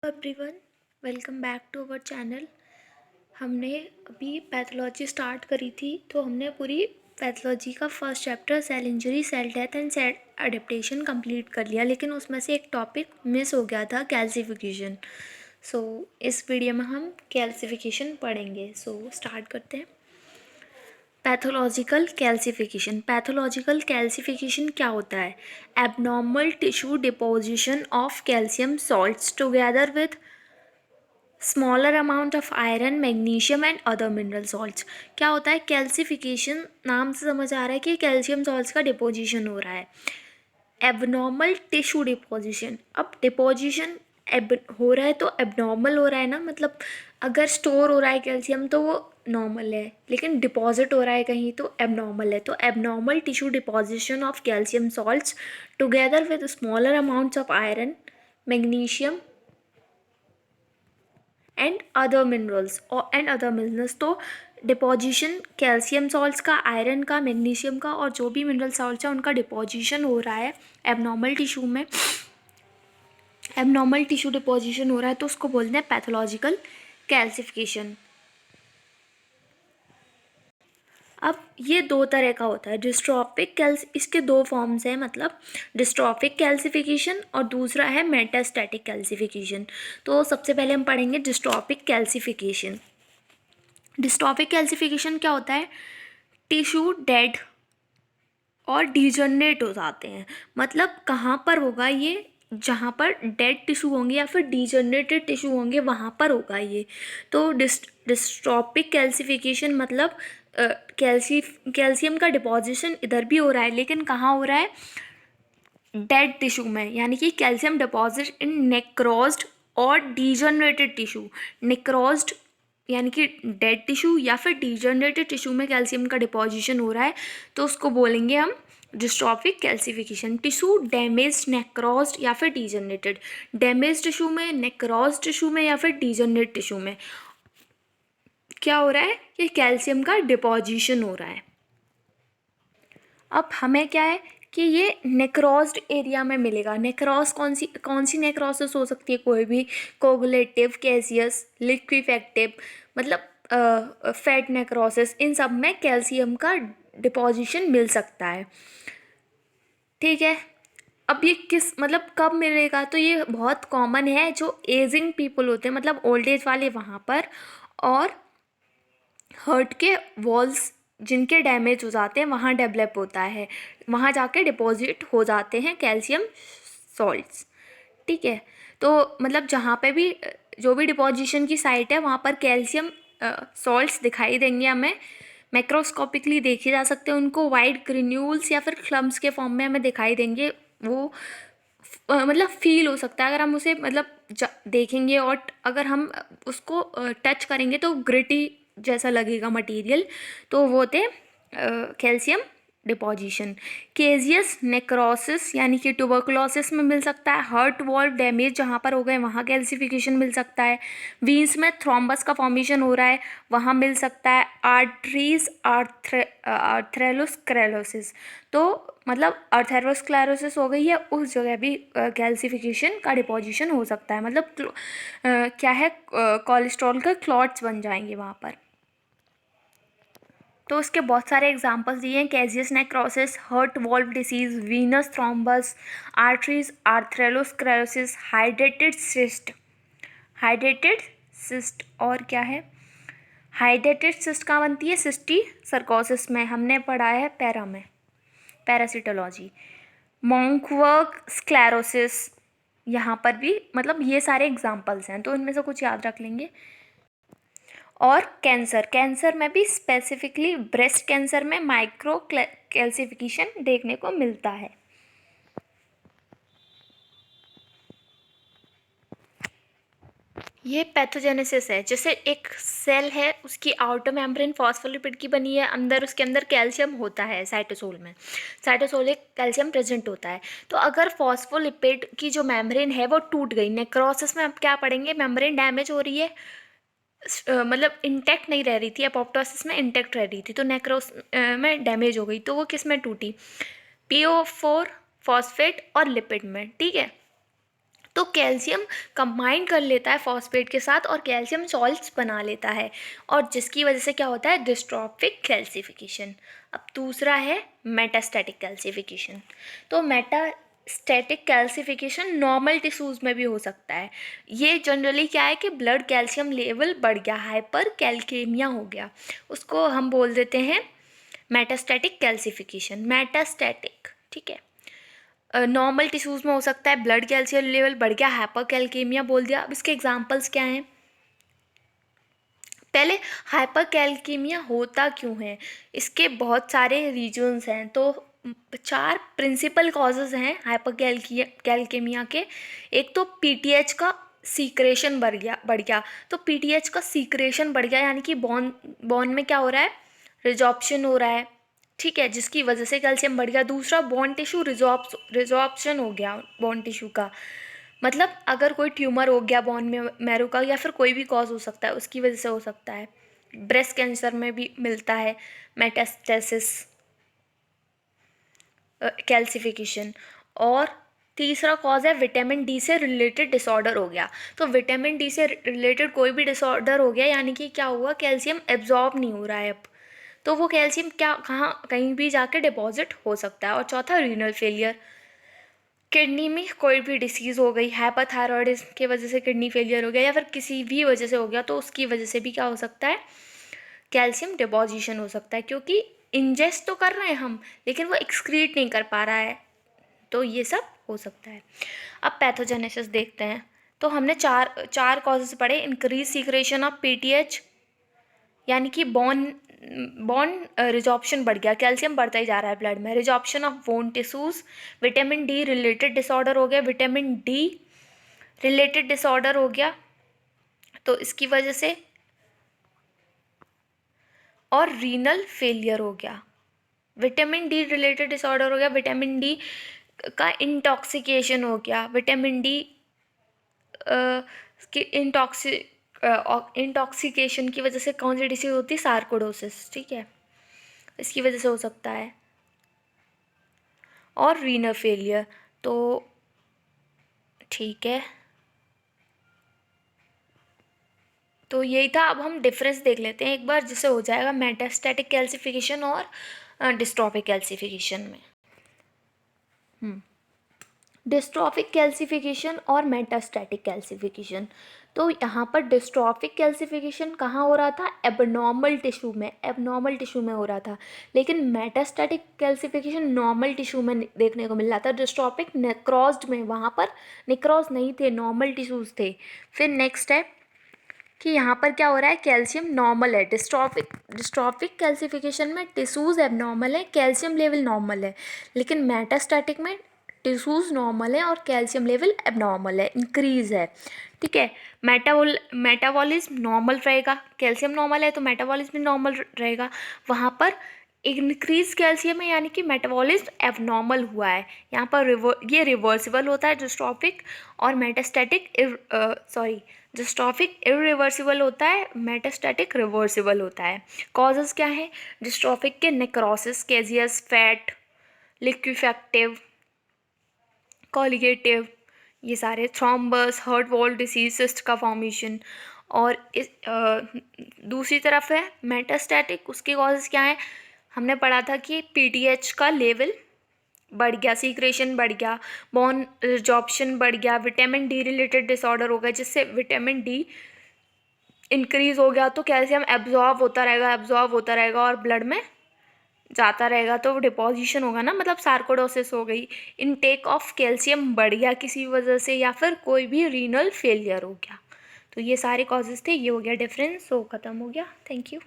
Everyone, welcome back to our channel. हमने अभी pathology start करी थी, तो हमने पूरी पैथोलॉजी का first chapter cell injury, cell death and cell adaptation complete कर लिया, लेकिन उसमें से एक टॉपिक मिस हो गया था, कैल्सिफिकेशन। सो इस वीडियो में हम कैल्सिफिकेशन पढ़ेंगे। सो स्टार्ट करते हैं। Pathological calcification. पैथोलॉजिकल कैल्सिफिकेशन क्या होता है? Abnormal tissue deposition of calcium salts together with smaller amount of iron, magnesium and other mineral salts. क्या होता है कैल्सिफिकेशन? नाम से समझ आ रहा है कि कैल्शियम सॉल्ट्स का डिपोजिशन हो रहा है। एबनॉर्मल टिश्यू डिपोजिशन, अब डिपोजिशन हो रहा है तो एबनॉर्मल हो रहा है ना, मतलब अगर स्टोर हो रहा है कैल्शियम तो वो नॉर्मल है, लेकिन डिपॉजिट हो रहा है कहीं तो एबनॉर्मल है। तो abnormal tissue deposition of calcium salts together with smaller amounts of iron, magnesium and other minerals and other minerals. तो डिपोजिशन कैल्शियम सॉल्ट्स का, आयरन का, मैग्नीशियम का और जो भी मिनरल सॉल्ट्स हैं उनका डिपोजिशन हो रहा है एबनॉर्मल टिश्यू में। एबनॉर्मल टिश्यू डिपोजिशन हो रहा है तो उसको बोलते हैं पैथोलॉजिकल कैल्सिफिकेशन। अब ये दो तरह का होता है, डिस्ट्रॉफिक कैल्स, इसके दो फॉर्म्स हैं, मतलब डिस्ट्रॉफिक कैल्सिफिकेशन और दूसरा है मेटास्टैटिक कैल्सिफिकेशन। तो सबसे पहले हम पढ़ेंगे डिस्ट्रॉफिक कैल्सिफिकेशन। डिस्ट्रॉफिक कैल्सिफिकेशन क्या होता है? टिश्यू डेड और डिजनरेट हो जाते हैं। मतलब कहाँ पर होगा ये? जहाँ पर डेड टिश्यू होंगे या फिर डिजनरेटेड टिश्यू होंगे वहाँ पर होगा ये। तो डिस्ट्रॉफिक कैल्सिफिकेशन मतलब कैल्शियम का डिपोजिशन इधर भी हो रहा है, लेकिन कहाँ हो रहा है? डेड टिश्यू में, यानी कि कैल्शियम डिपॉजिट इन नेक्रोज्ड और डिजनरेटेड टिश्यू। नेक्रोज्ड यानी कि डेड टिश्यू या फिर डिजनरेटेड टिश्यू में कैल्शियम का डिपोजिशन हो रहा है, तो उसको बोलेंगे हम डिस्ट्रॉफिक कैल्सिफिकेशन। टिश्यू डैमेज, नेक्रोज्ड या फिर डिजनरेटेड। डैमेज टिश्यू में, नेक्रोज्ड टिश्यू में या फिर डिजनरेट टिश्यू में क्या हो रहा है? कि कैल्शियम का डिपोजिशन हो रहा है। अब हमें क्या है कि ये नेक्रोज्ड एरिया में मिलेगा। नेक्रोस कौन सी नेक्रोसिस हो सकती है? कोई भी, कोगुलेटिव, कैसियस, लिक्विफेक्टिव, मतलब फैट नेक्रोसिस, इन सब में कैल्शियम का डिपोजिशन मिल सकता है। ठीक है। अब ये किस, मतलब कब मिलेगा? तो ये बहुत कॉमन है, जो एजिंग पीपल होते हैं, मतलब ओल्ड एज वाले वहाँ पर, और हर्ट के वॉल्स जिनके डैमेज हो जाते हैं वहाँ डेवलप होता है, वहाँ जाके डिपॉजिट हो जाते हैं कैल्शियम सॉल्ट्स। ठीक है। तो मतलब जहाँ पे भी जो भी डिपोजिशन की साइट है वहाँ पर कैल्शियम सॉल्ट्स दिखाई देंगे हमें। मैक्रोस्कोपिकली देखे जा सकते हैं उनको, वाइट ग्रेन्यूल्स या फिर क्लम्स के फॉर्म में हमें दिखाई देंगे। वो मतलब फील हो सकता है अगर हम उसे मतलब देखेंगे, और अगर हम उसको टच करेंगे तो ग्रिटी जैसा लगेगा मटेरियल, तो वो थे कैल्शियम डिपोजिशन। केजियस नेक्रोसिस यानी कि ट्यूबरकुलोसिस में मिल सकता है। हार्ट वॉल्व डैमेज जहाँ पर हो गए वहाँ कैल्सिफिकेशन मिल सकता है। वीन्स में थ्रोम्बस का फॉर्मेशन हो रहा है वहाँ मिल सकता है। आर्टरीज आर्थेरोस्क्लेरोसिस, तो मतलब अर्थेरोस्क्लेरोसिस हो गई है, उस जगह भी कैल्सिफिकेशन का डिपोजिशन हो सकता है। मतलब क्या है, कोलेस्ट्रॉल के क्लॉट्स बन जाएंगे वहाँ पर। तो उसके बहुत सारे एग्जांपल्स दिए हैं, caseous necrosis, heart valve disease, venous thrombus, arteries atherosclerosis, hydrated cyst. Hydrated cyst और क्या है? हाइड्रेटेड सिस्ट कहाँ बनती है? सिस्टी सर्कोसिस में, हमने पढ़ा है पैरा में, पैरासिटोलॉजी। मॉन्कवर्क स्क्लेरोसिस, यहाँ पर भी, मतलब ये सारे एग्जांपल्स हैं, तो इनमें से कुछ याद रख लेंगे। और कैंसर, कैंसर में भी स्पेसिफिकली ब्रेस्ट कैंसर में माइक्रो कैल्सिफिकेशन देखने को मिलता है। ये पैथोजेनेसिस है, जैसे एक सेल है, उसकी आउटर मेम्ब्रेन फॉस्फोलिपिड की बनी है, अंदर उसके अंदर कैल्शियम होता है, साइटोसोल में साइटोसोलिक कैल्शियम प्रेजेंट होता है। तो अगर फॉस्फोलिपिड की जो मेम्ब्रेन है वो टूट गई, नेक्रोसिस में अब क्या पढ़ेंगे? मेम्ब्रेन डैमेज हो रही है, मतलब इंटैक्ट नहीं रह रही थी, अपोप्टोसिस में इंटैक्ट रह रही थी, तो नेक्रोस में डैमेज हो गई, तो वो किस में टूटी? PO4 फॉस्फेट और लिपिड में। ठीक है। तो कैल्शियम कंबाइन कर लेता है फॉस्फेट के साथ और कैल्शियम सॉल्ट्स बना लेता है, और जिसकी वजह से क्या होता है, डिस्ट्रॉफिक कैल्सिफिकेशन। अब दूसरा है मेटास्टैटिक कैल्सिफिकेशन। तो मेटास्टैटिक कैल्सिफिकेशन नॉर्मल टिश्यूज़ में भी हो सकता है। ये जनरली क्या है कि ब्लड कैल्शियम लेवल बढ़ गया, हाइपर कैल्केमिया हो गया, उसको हम बोल देते हैं मेटास्टैटिक कैल्सिफिकेशन। मेटास्टैटिक, ठीक है, नॉर्मल टिश्यूज़ में हो सकता है, ब्लड कैल्शियम लेवल बढ़ गया, हाइपरकैल्केमिया बोल दिया। अब इसके एग्जांपल्स क्या हैं? पहले हाइपरकैल्केमिया होता क्यों है, इसके बहुत सारे रीजंस हैं। तो 4 प्रिंसिपल कॉजेज़ हैं हाइपरकैल्केमिया के। एक तो पीटीएच का सीक्रेशन बढ़ गया। तो पीटीएच का सीक्रेशन बढ़ गया यानी कि बॉन में क्या हो रहा है, रिजॉर्प्शन हो रहा है, ठीक है, जिसकी वजह से कैल्शियम बढ़ गया। दूसरा, बॉन टिश्यू रिजॉर्प्शन हो गया बॉन टिश्यू का, मतलब अगर कोई ट्यूमर हो गया बॉन में मैरो का, या फिर कोई भी कॉज हो सकता है, उसकी वजह से हो सकता है। ब्रेस्ट कैंसर में भी मिलता है मेटास्टेसिस कैल्सिफिकेशन। और तीसरा कॉज है विटामिन डी से रिलेटेड डिसऑर्डर हो गया। तो विटामिन डी से रिलेटेड कोई भी डिसऑर्डर हो गया यानी कि क्या हुआ, कैल्शियम एब्जॉर्ब नहीं हो रहा है अब, तो वो कैल्शियम कहीं भी जाके डिपॉजिट हो सकता है। और चौथा, रीनल फेलियर, किडनी में कोई भी डिसीज़ हो गई, हाइपरथायरॉयडिज्म की वजह से किडनी फेलियर हो गया, या फिर किसी भी वजह से हो गया, तो उसकी वजह से भी क्या हो सकता है, कैल्शियम डिपॉजिशन हो सकता है, क्योंकि इंजेस्ट तो कर रहे हैं हम लेकिन वो एक्सक्रीट नहीं कर पा रहा है, तो ये सब हो सकता है। अब पैथोजेनेसिस देखते हैं। तो हमने चार कॉजेज पढ़े। इंक्रीज सीक्रेशन ऑफ पीटीएच यानी कि बॉन रिजॉर्प्शन बढ़ गया, कैल्शियम बढ़ता ही जा रहा है ब्लड में। Resorption of bone tissues, vitamin D related disorder हो गया, विटामिन डी रिलेटेड डिसऑर्डर हो गया तो इसकी वजह से, और रीनल फेलियर हो गया। विटामिन डी रिलेटेड डिसऑर्डर हो गया, विटामिन डी का इंटॉक्सिकेशन हो गया, विटामिन डी की इंटॉक्सिकेशन की वजह से कौन सी डिसीज होती है, सार्कोडोसिस, ठीक है, इसकी वजह से हो सकता है। और रीनल फेलियर, तो ठीक है, तो यही था। अब हम डिफरेंस देख लेते हैं एक बार, जिससे हो जाएगा मेटास्टैटिक कैल्सिफिकेशन और डिस्ट्रॉफिक कैल्सिफिकेशन में। डिस्ट्रॉफिक कैल्सिफिकेशन और मेटास्टैटिक कैल्सिफिकेशन। तो यहाँ पर डिस्ट्रॉफिक कैल्सिफिकेशन कहाँ हो रहा था, एबनॉर्मल टिश्यू में हो रहा था, लेकिन मेटास्टैटिक कैल्सिफिकेशन नॉर्मल टिश्यू में देखने को मिल रहा था। डिस्ट्रॉफिक नेक्रोज्ड में, वहाँ पर नेक्रोज नहीं थे, नॉर्मल टिश्यूज थे। फिर नेक्स्ट है कि यहाँ पर क्या हो रहा है, कैल्शियम नॉर्मल है। डिस्ट्रॉफिक कैल्सिफिकेशन में टिश्यूज एबनॉर्मल है, कैल्शियम लेवल नॉर्मल है, लेकिन मेटास्टैटिक में टिश्यूज नॉर्मल है और कैल्शियम लेवल एबनॉर्मल है, इंक्रीज है, ठीक है। मेटाबॉलिज्म नॉर्मल रहेगा, कैल्शियम नॉर्मल है तो मेटाबॉलिज्म नॉर्मल रहेगा। वहाँ पर इंक्रीज कैल्शियम है यानी कि मेटाबॉलिज्म एबनॉर्मल हुआ है। यहाँ पर ये रिवर्सिबल होता है डिस्ट्रॉफिक, और डिस्ट्रॉफिक इरिवर्सिबल होता है, मेटास्टैटिक रिवर्सिबल होता है। कॉजेज़ क्या है डिस्ट्रॉफिक के, नेक्रोसिस, केजियस, फैट, लिक्विफेक्टिव, कॉलिगेटिव, ये सारे, thrombus, heart wall disease, cyst का फॉर्मेशन। और इस दूसरी तरफ है मेटास्टैटिक, उसके कॉजेज क्या हैं, हमने पढ़ा था कि पीटीएच का लेवल बढ़ गया, सीक्रेशन बढ़ गया, बॉन रिजॉर्प्शन बढ़ गया, विटामिन डी रिलेटेड डिसऑर्डर हो गया, जिससे विटामिन डी इंक्रीज हो गया तो कैल्शियम एब्जॉर्ब होता रहेगा और ब्लड में जाता रहेगा, तो डिपोजिशन होगा ना, मतलब सार्कोडोसिस हो गई। इनटेक ऑफ कैल्शियम बढ़ गया किसी वजह से, या फिर कोई भी रीनल फेलियर हो गया। तो ये सारे कॉजेज़ थे, ये हो गया डिफरेंस, तो ख़त्म हो गया। Thank you.